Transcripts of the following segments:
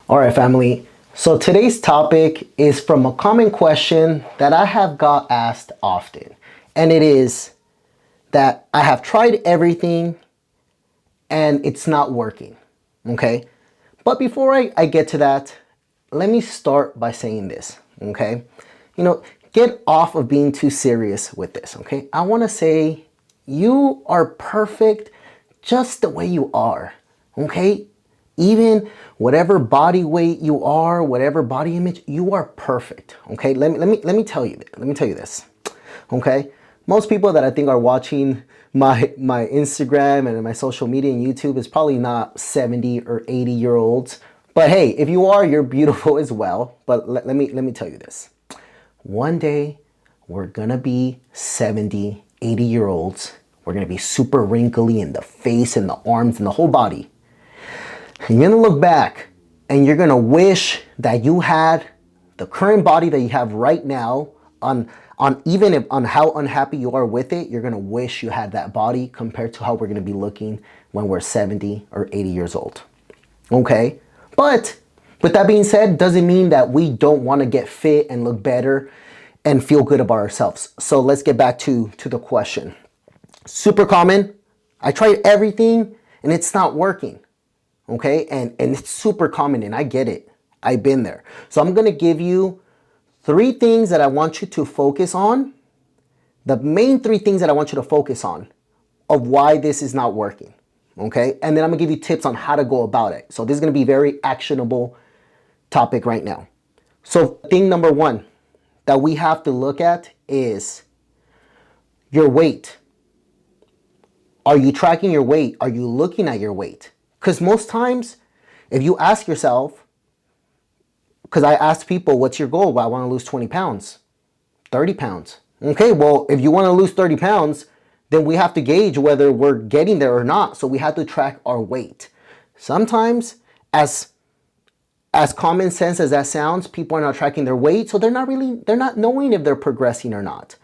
All right, family. So today's topic is from a common question that I have got asked often. And it is that I have tried everything and it's not working. Okay. But before I get to that, let me start by saying this. Okay. Get off of being too serious with this. Okay. I want to say you are perfect just the way you are. Okay. Even whatever body weight you are, whatever body image, you are perfect. Okay, let me tell you. Let me tell you this. Okay, most people that I think are watching my Instagram and my social media and YouTube is probably not 70 or 80-year-olds. But hey, if you are, you're beautiful as well. But let me tell you this. One day we're gonna be 70, 80-year-olds. We're gonna be super wrinkly in the face and the arms and the whole body. And you're gonna look back and you're gonna wish that you had the current body that you have right now on how unhappy you are with it. You're gonna wish you had that body compared to how we're gonna be looking when we're 70 or 80 years old. Okay? But with that being said, doesn't mean that we don't wanna get fit and look better and feel good about ourselves. So let's get back to the question. Super common. I tried everything and it's not working. Okay, and it's super common and I get it. I've been there. So I'm gonna give you 3 things that I want you to focus on. The main 3 things that I want you to focus on of why this is not working. Okay, and then I'm gonna give you tips on how to go about it. So this is gonna be a very actionable topic right now. So thing number 1 that we have to look at is your weight. Are you tracking your weight? Are you looking at your weight? Because most times, if you ask yourself, because I asked people, what's your goal? Well, I want to lose 20 pounds, 30 pounds. Okay, well, if you want to lose 30 pounds, then we have to gauge whether we're getting there or not. So we have to track our weight. Sometimes, as common sense as that sounds, people are not tracking their weight. So they're not knowing if they're progressing or not.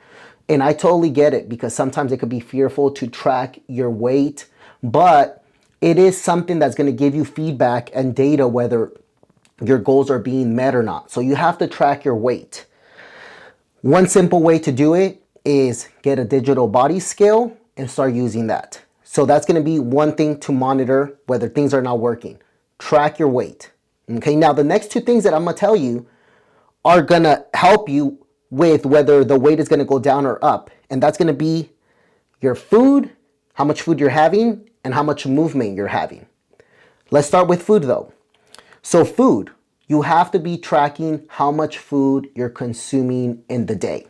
And I totally get it because sometimes it could be fearful to track your weight, but it is something that's going to give you feedback and data whether your goals are being met or not. So you have to track your weight. One simple way to do it is get a digital body scale and start using that. So that's going to be one thing to monitor whether things are not working. Track your weight. Okay, now the next 2 things that I'm going to tell you are going to help you with whether the weight is going to go down or up. And that's going to be your food, how much food you're having, and how much movement you're having. Let's start with food though. So food, you have to be tracking how much food you're consuming in the day.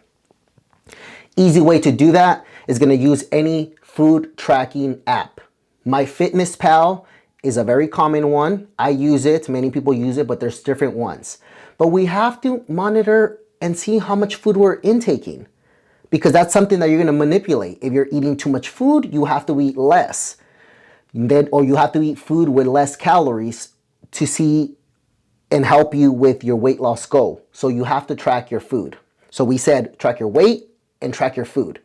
Easy way to do that is going to use any food tracking app. MyFitnessPal is a very common one. I use it, many people use it, but there's different ones. But we have to monitor and see how much food we're intaking because that's something that you're going to manipulate. If you're eating too much food, you have to eat less. Or you have to eat food with less calories to see and help you with your weight loss goal. So you have to track your food. So we said track your weight and track your food.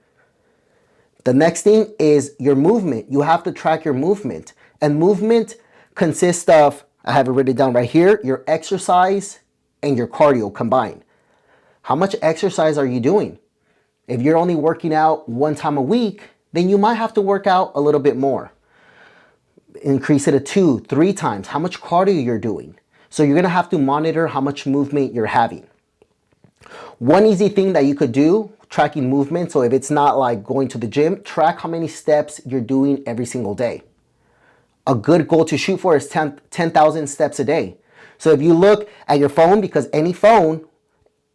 The next thing is your movement. You have to track your movement. And movement consists of, I have it written down right here, your exercise and your cardio combined. How much exercise are you doing? If you're only working out 1 time a week, then you might have to work out a little bit more. Increase it to 2, 3 times. How much cardio you're doing. So you're going to have to monitor how much movement you're having. One easy thing that you could do, tracking movement. So if it's not like going to the gym, track how many steps you're doing every single day. A good goal to shoot for is 10,000 steps a day. So if you look at your phone, because any phone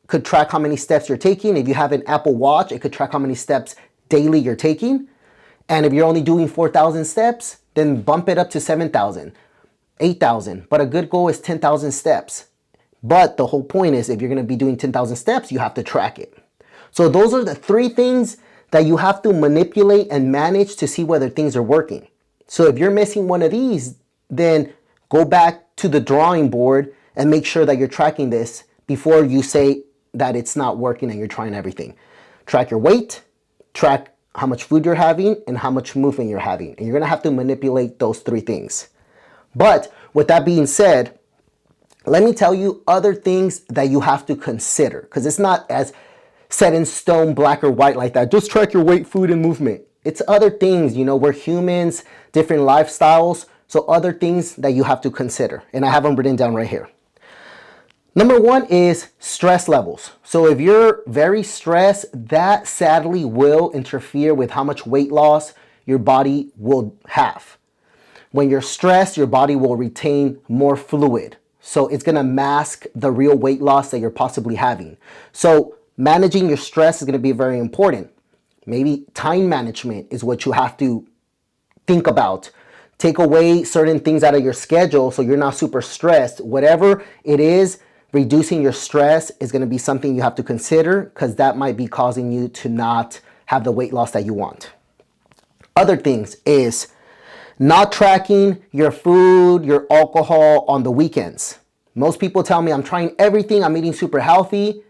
could track how many steps you're taking. If you have an Apple Watch, it could track how many steps daily you're taking. And if you're only doing 4,000 steps, then bump it up to 7,000, 8,000. But a good goal is 10,000 steps. But the whole point is if you're going to be doing 10,000 steps, you have to track it. So those are the 3 things that you have to manipulate and manage to see whether things are working. So if you're missing one of these, then go back to the drawing board and make sure that you're tracking this before you say that it's not working and you're trying everything. Track your weight, track how much food you're having, and how much movement you're having. And you're going to have to manipulate those 3 things. But with that being said, let me tell you other things that you have to consider, because it's not as set in stone, black or white like that. Just track your weight, food, and movement. It's other things, we're humans, different lifestyles. So other things that you have to consider. And I have them written down right here. Number one is stress levels. So if you're very stressed, that sadly will interfere with how much weight loss your body will have. When you're stressed, your body will retain more fluid. So it's gonna mask the real weight loss that you're possibly having. So managing your stress is gonna be very important. Maybe time management is what you have to think about. Take away certain things out of your schedule so you're not super stressed. Whatever it is, reducing your stress is going to be something you have to consider, because that might be causing you to not have the weight loss that you want. Other things is not tracking your food, your alcohol on the weekends. Most people tell me I'm trying everything, I'm eating super healthy,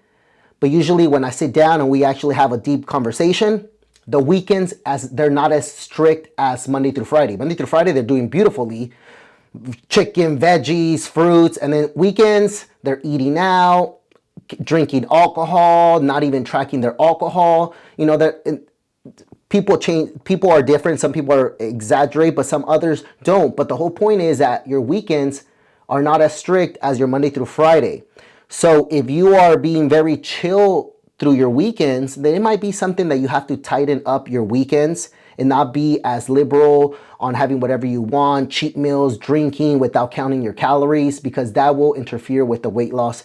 but usually when I sit down and we actually have a deep conversation, the weekends, as they're not as strict as Monday through Friday. Monday through Friday, they're doing beautifully. Chicken, veggies, fruits, and then weekends, they're eating out, drinking alcohol, not even tracking their alcohol. People change, people are different. Some people are exaggerate, but some others don't. But the whole point is that your weekends are not as strict as your Monday through Friday. So if you are being very chill through your weekends, then it might be something that you have to tighten up your weekends and not be as liberal on having whatever you want, cheat meals, drinking without counting your calories, because that will interfere with the weight loss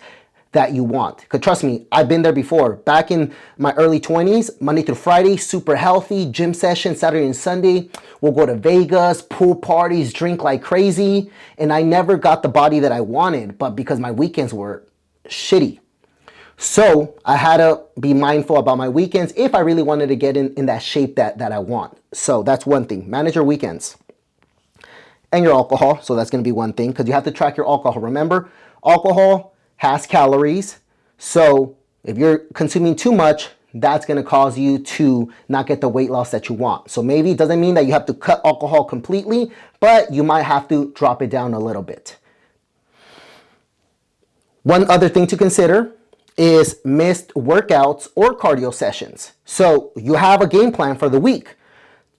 that you want. Because trust me, I've been there before. Back in my early 20s, Monday through Friday, super healthy, gym session, Saturday and Sunday. We'll go to Vegas, pool parties, drink like crazy. And I never got the body that I wanted, but because my weekends were shitty. So I had to be mindful about my weekends if I really wanted to get in that shape that I want. So that's one thing. Manage your weekends. And your alcohol. So that's going to be one thing, because you have to track your alcohol. Remember, alcohol has calories. So if you're consuming too much, that's going to cause you to not get the weight loss that you want. So maybe it doesn't mean that you have to cut alcohol completely, but you might have to drop it down a little bit. One other thing to consider is missed workouts or cardio sessions. So you have a game plan for the week,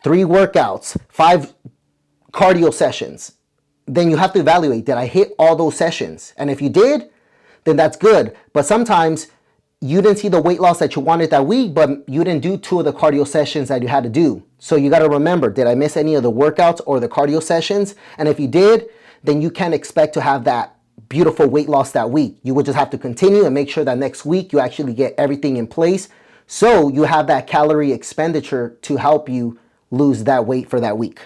3 workouts, 5 cardio sessions. Then you have to evaluate, did I hit all those sessions? And if you did, then that's good. But sometimes you didn't see the weight loss that you wanted that week, but you didn't do 2 of the cardio sessions that you had to do. So you got to remember, did I miss any of the workouts or the cardio sessions? And if you did, then you can't expect to have that beautiful weight loss that week. You will just have to continue and make sure that next week you actually get everything in place, so you have that calorie expenditure to help you lose that weight for that week.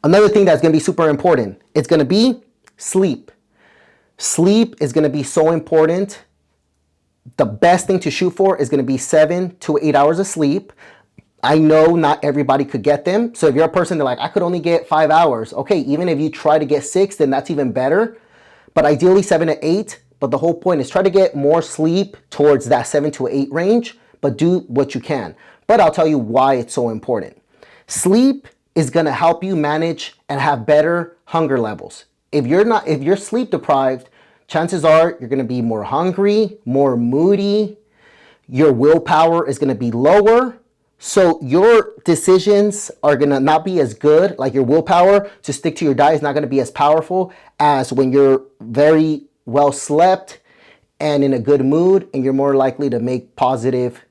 Another thing that's going to be super important, it's going to be sleep. Sleep is going to be so important. The best thing to shoot for is going to be 7 to 8 hours of sleep. I know not everybody could get them. So if you're a person that I could only get 5 hours. Okay, even if you try to get 6, then that's even better. But ideally 7 to 8. But the whole point is try to get more sleep towards that 7 to 8 range, but do what you can. But I'll tell you why it's so important. Sleep is going to help you manage and have better hunger levels. If you're sleep deprived, chances are you're going to be more hungry, more moody. Your willpower is going to be lower. So your decisions are going to not be as good, like your willpower to stick to your diet is not going to be as powerful as when you're very well slept and in a good mood, and you're more likely to make positive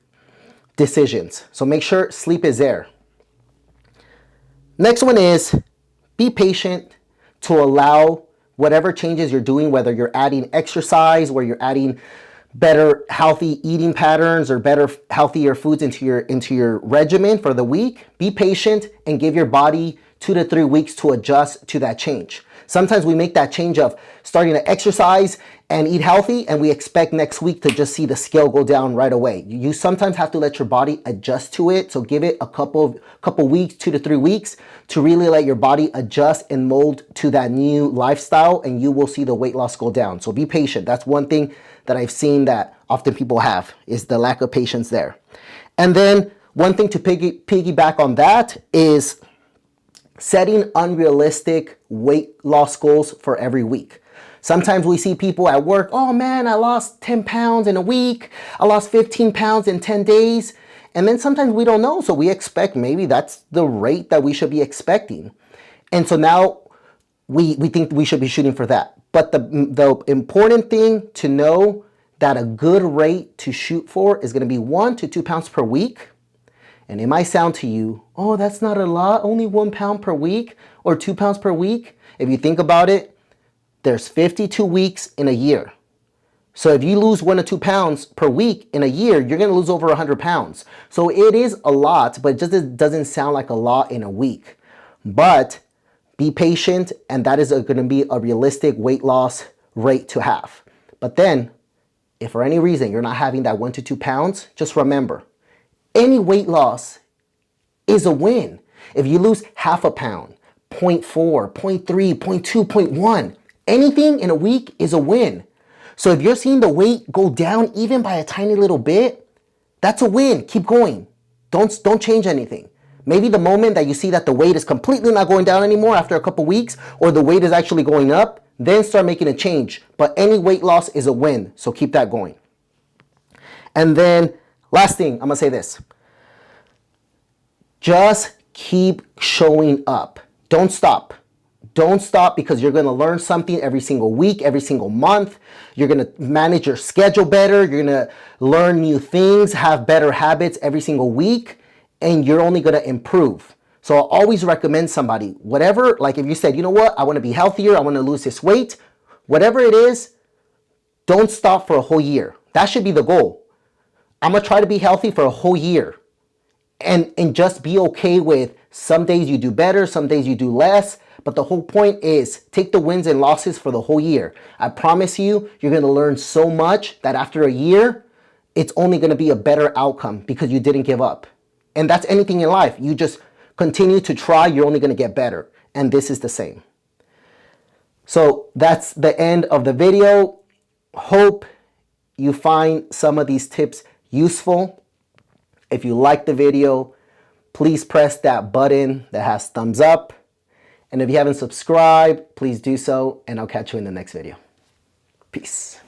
decisions. So make sure sleep is there. Next one is be patient to allow whatever changes you're doing, whether you're adding exercise, where you're adding better healthy eating patterns or better healthier foods into your regimen for the week. Be patient and give your body 2 to 3 weeks to adjust to that change. Sometimes we make that change of starting to exercise and eat healthy, and we expect next week to just see the scale go down right away. You sometimes have to let your body adjust to it. So give it a couple weeks, 2 to 3 weeks, to really let your body adjust and mold to that new lifestyle, and you will see the weight loss go down. So be patient. That's one thing that I've seen that often people have, is the lack of patience there. And then one thing to piggyback on that is setting unrealistic weight loss goals for every week. Sometimes we see people at work, oh man, I lost 10 pounds in a week. I lost 15 pounds in 10 days. And then sometimes we don't know. So we expect maybe that's the rate that we should be expecting. And so now we think we should be shooting for that. But the important thing to know that a good rate to shoot for is going to be 1 to 2 pounds per week. And it might sound to you, oh, that's not a lot, only 1 pound per week or 2 pounds per week. If you think about it, there's 52 weeks in a year. So if you lose 1 to 2 pounds per week in a year, you're going to lose over 100 pounds. So it is a lot, but it just doesn't sound like a lot in a week. But be patient, and that is going to be a realistic weight loss rate to have. But then, if for any reason you're not having that 1 to 2 pounds, just remember, any weight loss is a win. If you lose half a pound, 0.4, 0.3, 0.2, 0.1, anything in a week is a win. So if you're seeing the weight go down even by a tiny little bit, that's a win. Keep going. Don't change anything. Maybe the moment that you see that the weight is completely not going down anymore after a couple weeks, or the weight is actually going up, then start making a change. But any weight loss is a win, so keep that going. And then last thing, I'm gonna say this. Just keep showing up. Don't stop. Don't stop, because you're going to learn something every single week, every single month. You're going to manage your schedule better. You're going to learn new things, have better habits every single week, and you're only going to improve. So I'll always recommend somebody, whatever, like if you said, you know what, I want to be healthier, I want to lose this weight, whatever it is, don't stop for a whole year. That should be the goal. I'm going to try to be healthy for a whole year. And just be okay with some days you do better, some days you do less. But the whole point is take the wins and losses for the whole year. I promise you, you're going to learn so much that after a year, it's only going to be a better outcome because you didn't give up. And that's anything in life. You just continue to try, you're only going to get better. And this is the same. So that's the end of the video. Hope you find some of these tips useful. If you like the video, please press that button that has thumbs up. And if you haven't subscribed, please do so, and I'll catch you in the next video. Peace.